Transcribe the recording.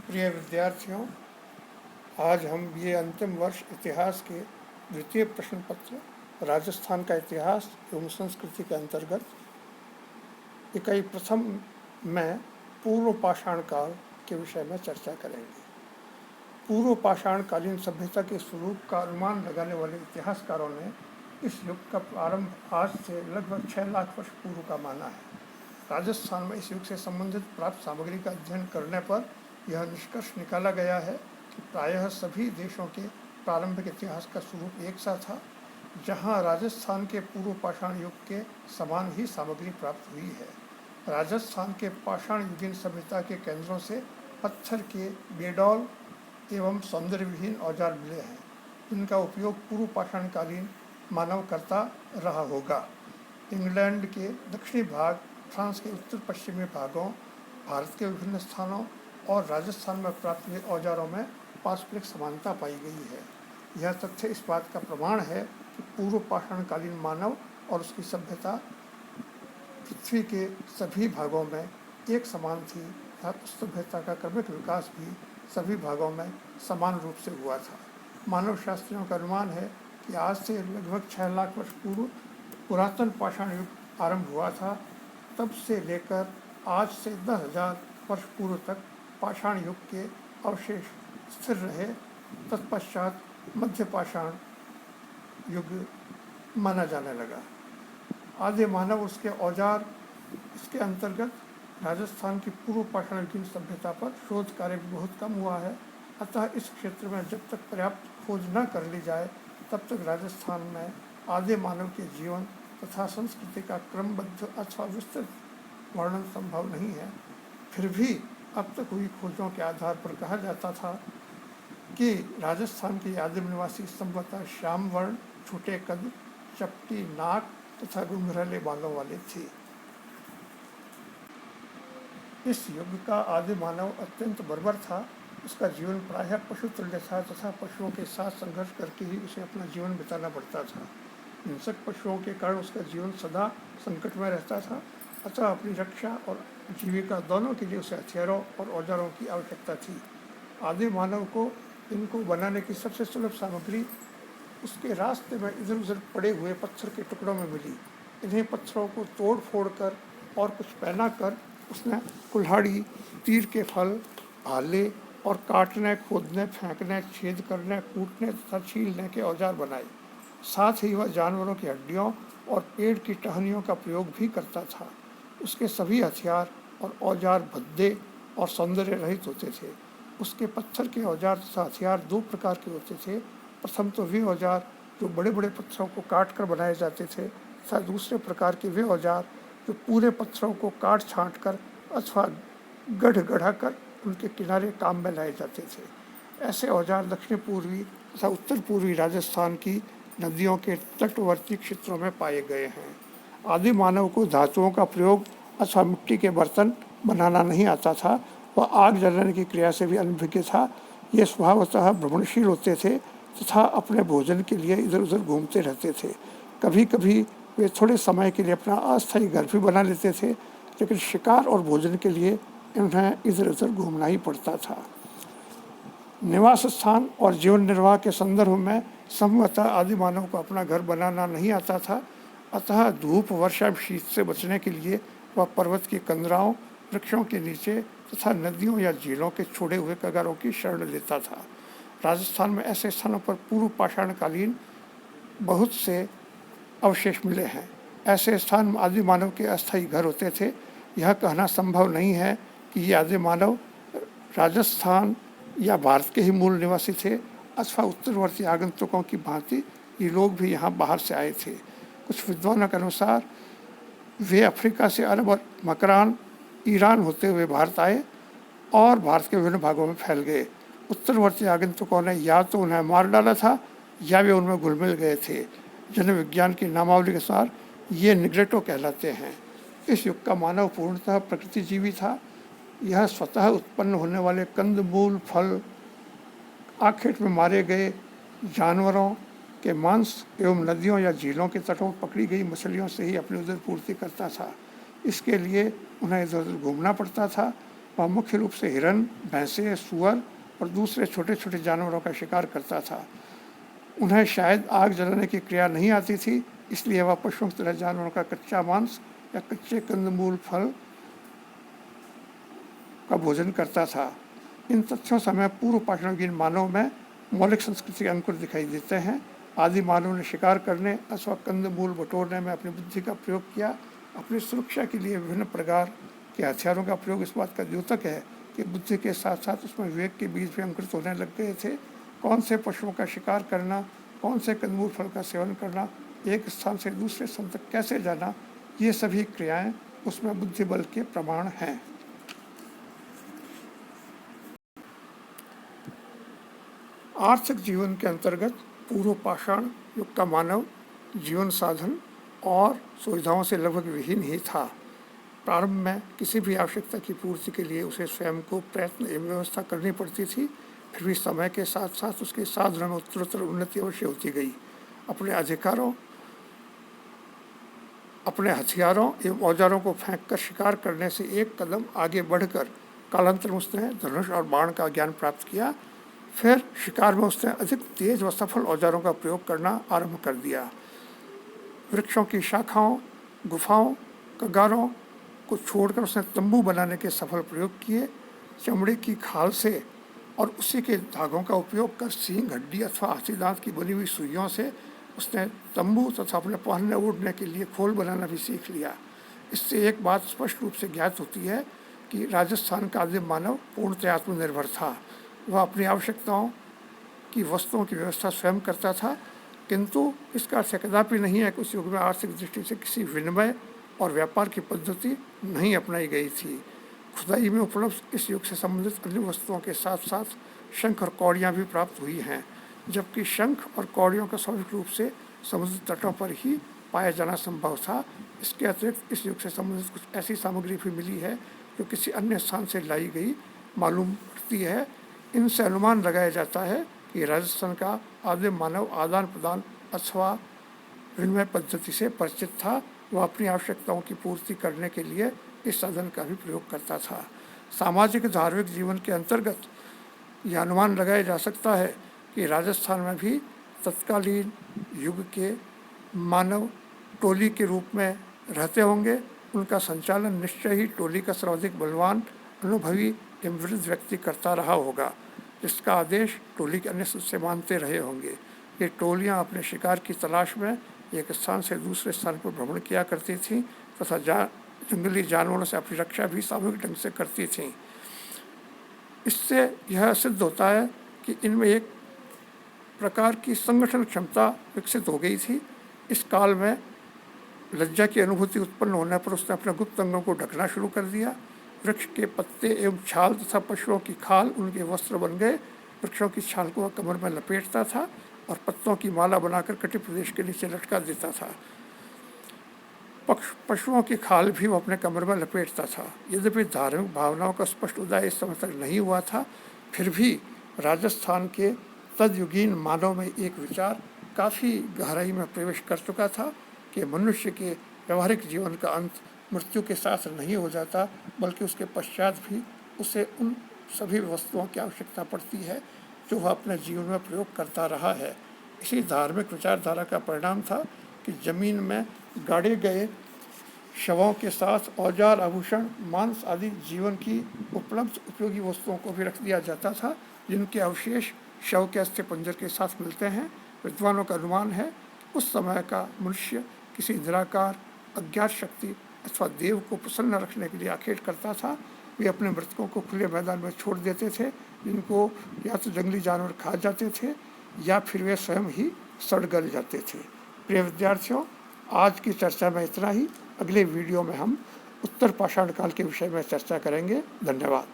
प्रिय विद्यार्थियों, आज हम ये अंतिम वर्ष इतिहास के द्वितीय प्रश्न पत्र राजस्थान का इतिहास एवं संस्कृति के अंतर्गत इकाई प्रथम में पूर्व पाषाण काल के विषय में चर्चा करेंगे। पूर्व पाषाण कालीन सभ्यता के स्वरूप का अनुमान लगाने वाले इतिहासकारों ने इस युग का प्रारंभ आज से लगभग 6 लाख वर्ष पूर्व का माना है। राजस्थान में इस युग से संबंधित प्राप्त सामग्री का अध्ययन करने पर यह निष्कर्ष निकाला गया है कि प्रायः सभी देशों के प्रारंभिक इतिहास का स्वरूप एक सा था, जहां राजस्थान के पूर्व पाषाण युग के समान ही सामग्री प्राप्त हुई है। राजस्थान के पाषाण युगीन सभ्यता के केंद्रों से पत्थर के बेडौल एवं सौंदर्य विहीन औजार मिले हैं, जिनका उपयोग पूर्व पाषाणकालीन मानव करता रहा होगा। इंग्लैंड के दक्षिणी भाग, फ्रांस के उत्तर पश्चिमी भागों, भारत के विभिन्न स्थानों और राजस्थान में प्राप्त हुए औजारों में पारस्परिक समानता पाई गई है। यह तथ्य इस बात का प्रमाण है कि पूर्व पाषाणकालीन मानव और उसकी सभ्यता पृथ्वी के सभी भागों में एक समान थी तथा उस सभ्यता का क्रमिक विकास भी सभी भागों में समान रूप से हुआ था। मानव शास्त्रियों का अनुमान है कि आज से लगभग 6 लाख वर्ष पूर्व पुरातन पाषाण युग आरंभ हुआ था। तब से लेकर आज से 10,000 वर्ष पूर्व तक पाषाण युग के अवशेष स्थिर रहे। तत्पश्चात मध्य पाषाण युग माना जाने लगा। आदि मानव, उसके औजार, इसके अंतर्गत राजस्थान की पूर्व पाषाण युगीन सभ्यता पर शोध कार्य भी बहुत कम हुआ है। अतः इस क्षेत्र में जब तक पर्याप्त खोज न कर ली जाए तब तक राजस्थान में आदि मानव के जीवन तथा संस्कृति का क्रमबद्ध अथवा विस्तृत वर्णन संभव नहीं है। फिर भी अब तक हुई खोजों के आधार पर कहा जाता था कि राजस्थान के आदिम निवासी संभवतः श्याम वर्ण, छोटे कद, चपटी नाक तथा घुंघराले बालों वाले थे। इस युग का आदि मानव अत्यंत बर्बर था। उसका जीवन प्रायः पशु तुल्य था तथा पशुओं के साथ संघर्ष करके ही उसे अपना जीवन बिताना पड़ता था। हिंसक पशुओं के कारण उसका जीवन सदा संकट में रहता था। अतः अपनी रक्षा और जीविका दोनों के लिए उसे हथियारों और औजारों की आवश्यकता थी। आदि मानव को इनको बनाने की सबसे सुलभ सामग्री उसके रास्ते में इधर उधर पड़े हुए पत्थर के टुकड़ों में मिली। इन्हीं पत्थरों को तोड़ फोड़ कर और कुछ पहना कर उसने कुल्हाड़ी, तीर के फल, भाले और काटने, खोदने, फेंकने, छेद करने, कूटने तथा छीलने के औजार बनाए। साथ ही वह जानवरों की हड्डियों और पेड़ की टहनियों का प्रयोग भी करता था। उसके सभी हथियार और औजार भद्दे और सौंदर्य रहित होते थे। उसके पत्थर के औजार तथा हथियार 2 प्रकार के होते थे। प्रथम तो वे औजार जो बड़े बड़े पत्थरों को काट कर बनाए जाते थे तथा दूसरे प्रकार के वे औजार जो पूरे पत्थरों को काट छाँट कर अथवा गढ़ा कर उनके किनारे काम में लाए जाते थे। ऐसे औजार दक्षिण पूर्वी तथा उत्तर पूर्वी राजस्थान की नदियों के तटवर्ती क्षेत्रों में पाए गए हैं। आदि मानव को धातुओं का प्रयोग अथवा मिट्टी के बर्तन बनाना नहीं आता था। वह आग जलाने की क्रिया से भी अनभिज्ञ था। ये स्वभावतः भ्रमणशील होते थे तथा अपने भोजन के लिए इधर उधर घूमते रहते थे। कभी कभी वे थोड़े समय के लिए अपना अस्थायी घर भी बना लेते थे, लेकिन शिकार और भोजन के लिए उन्हें इधर उधर घूमना ही पड़ता था। निवास स्थान और जीवन निर्वाह के संदर्भ में संभवतः आदि मानव को अपना घर बनाना नहीं आता था। अतः धूप, वर्षा, शीत से बचने के लिए वह पर्वत की कंदराओं, वृक्षों के नीचे तथा नदियों या झीलों के छोड़े हुए कगारों की शरण लेता था। राजस्थान में ऐसे स्थानों पर पूर्व पाषाणकालीन बहुत से अवशेष मिले हैं। ऐसे स्थान में आदि मानव के अस्थायी घर होते थे। यह कहना संभव नहीं है कि ये आदि मानव राजस्थान या भारत के ही मूल निवासी थे अथवा उत्तरवर्ती आगंतुकों की भांति ये लोग भी यहाँ बाहर से आए थे। कुछ विद्वानों के अनुसार वे अफ्रीका से अरब और मकरान, ईरान होते हुए भारत आए और भारत के विभिन्न भागों में फैल गए। उत्तरवर्ती आगंतुकों ने या तो उन्हें मार डाला था या वे उनमें घुल मिल गए थे। जन विज्ञान की नामावली के अनुसार ये निग्रेटो कहलाते हैं। इस युग का मानव पूर्णतः प्रकृतिजीवी था। यह स्वतः उत्पन्न होने वाले कंद मूल, फल, आखेट में मारे गए जानवरों के मांस एवं नदियों या झीलों के तटों पर पकड़ी गई मछलियों से ही अपनी उदर पूर्ति करता था। इसके लिए उन्हें इधर उधर घूमना पड़ता था। वह मुख्य रूप से हिरन, भैंसे, सूअर और दूसरे छोटे छोटे जानवरों का शिकार करता था। उन्हें शायद आग जलाने की क्रिया नहीं आती थी, इसलिए वह पशुओं की तरह जानवरों का कच्चा मांस या कच्चे कंदमूल फल का भोजन करता था। इन तथ्यों से हमें पूर्व पाषाणयुगीन मानव में मौलिक संस्कृति के अंकुर दिखाई देते हैं। आदि मानव ने शिकार करने अथवा कंदमूल बटोरने में अपनी बुद्धि का प्रयोग किया। अपनी सुरक्षा के लिए विभिन्न प्रकार के हथियारों का प्रयोग इस बात का द्योतक है कि बुद्धि के साथ साथ उसमें विवेक के बीज भी अंकुरित होने लग गए थे। कौन से पशुओं का शिकार करना, कौन से कंदमूल फल का सेवन करना, एक स्थान से दूसरे स्थान तक कैसे जाना, ये सभी क्रियाएं उसमें बुद्धि बल के प्रमाण हैं। आर्थिक जीवन के अंतर्गत पूर्व पाषाण युग का मानव जीवन साधन और सुविधाओं से लगभग विहीन ही था। प्रारंभ में किसी भी आवश्यकता की पूर्ति के लिए उसे स्वयं को प्रयत्न एवं व्यवस्था करनी पड़ती थी। फिर भी समय के साथ साथ उसके साधनों में उत्तरोत्तर उन्नति अवश्य होती गई। अपने अधिकारों, अपने हथियारों एवं औजारों को फेंककर शिकार करने से एक कदम आगे बढ़कर कालांतर में उसने धनुष और बाण का ज्ञान प्राप्त किया। फिर शिकार में उसने अधिक तेज व सफल औजारों का प्रयोग करना आरंभ कर दिया। वृक्षों की शाखाओं, गुफाओं, कगारों को छोड़कर उसने तंबू बनाने के सफल प्रयोग किए। चमड़े की खाल से और उसी के धागों का उपयोग कर सींग, हड्डी अथवा हाथी दांत की बनी हुई सुइयों से उसने तंबू तथा अपने पहनने ओढ़ने के लिए खोल बनाना भी सीख लिया। इससे एक बात स्पष्ट रूप से ज्ञात होती है कि राजस्थान का आदिम मानव पूर्णतः आत्मनिर्भर था। वह अपनी आवश्यकताओं की वस्तुओं की व्यवस्था स्वयं करता था, किंतु इसका अर्थ कदापि नहीं है कि उस युग में आर्थिक दृष्टि से किसी विनिमय और व्यापार की पद्धति नहीं अपनाई गई थी। खुदाई में उपलब्ध इस युग से संबंधित अन्य वस्तुओं के साथ साथ शंख और कौड़ियाँ भी प्राप्त हुई हैं, जबकि शंख और कौड़ियों का स्वाभाविक रूप से समुद्र तटों पर ही पाया जाना संभव था। इसके अतिरिक्त इस युग से संबंधित कुछ ऐसी सामग्री भी मिली है जो किसी अन्य स्थान से लाई गई मालूम पड़ती है। इनसे अनुमान लगाया जाता है कि राजस्थान का आदिम मानव आदान प्रदान अथवा विनिमय पद्धति से परिचित था। वह अपनी आवश्यकताओं की पूर्ति करने के लिए इस साधन का भी प्रयोग करता था। सामाजिक धार्मिक जीवन के अंतर्गत यह अनुमान लगाया जा सकता है कि राजस्थान में भी तत्कालीन युग के मानव टोली के रूप में रहते होंगे। उनका संचालन निश्चय ही टोली का सर्वाधिक बलवान, अनुभवी एवं वृद्ध व्यक्ति करता रहा होगा, जिसका आदेश टोली के अन्य सदस्य मानते रहे होंगे। ये टोलियाँ अपने शिकार की तलाश में एक स्थान से दूसरे स्थान पर भ्रमण किया करती थीं तथा जंगली जानवरों से अपनी रक्षा भी सामूहिक ढंग से करती थीं। इससे यह सिद्ध होता है कि इनमें एक प्रकार की संगठन क्षमता विकसित हो गई थी। इस काल में लज्जा की अनुभूति उत्पन्न होने पर उसने अपने गुप्त अंगों को ढकना शुरू कर दिया। वृक्ष के पत्ते एवं छाल तथा पशुओं की खाल उनके वस्त्र बन गए। वृक्षों की छाल को वह कमर में लपेटता था और पत्तों की माला बनाकर कटी प्रदेश के नीचे लटका देता था। पशुओं की खाल भी वो अपने कमर में लपेटता था। यद्यपि धार्मिक भावनाओं का स्पष्ट उदय इस समय तक नहीं हुआ था, फिर भी राजस्थान के तदयुगीन मानव में एक विचार काफ़ी गहराई में प्रवेश कर चुका था कि मनुष्य के व्यवहारिक जीवन का अंत मृत्यु के साथ नहीं हो जाता, बल्कि उसके पश्चात भी उसे उन सभी वस्तुओं की आवश्यकता पड़ती है जो वह अपने जीवन में प्रयोग करता रहा है। इसी धार्मिक विचारधारा का परिणाम था कि जमीन में गाड़े गए शवों के साथ औजार, आभूषण, मांस आदि जीवन की उपलब्ध उपयोगी वस्तुओं को भी रख दिया जाता था, जिनके अवशेष शव के अस्थि पंजर के साथ मिलते हैं। विद्वानों का अनुमान है उस समय का मनुष्य किसी निराकार अज्ञात शक्ति अथवा देव को प्रसन्न रखने के लिए आखेट करता था। वे अपने मृतकों को खुले मैदान में छोड़ देते थे, जिनको या तो जंगली जानवर खा जाते थे या फिर वे स्वयं ही सड़ गल जाते थे। प्रिय विद्यार्थियों, आज की चर्चा में इतना ही। अगले वीडियो में हम उत्तर पाषाण काल के विषय में चर्चा करेंगे। धन्यवाद।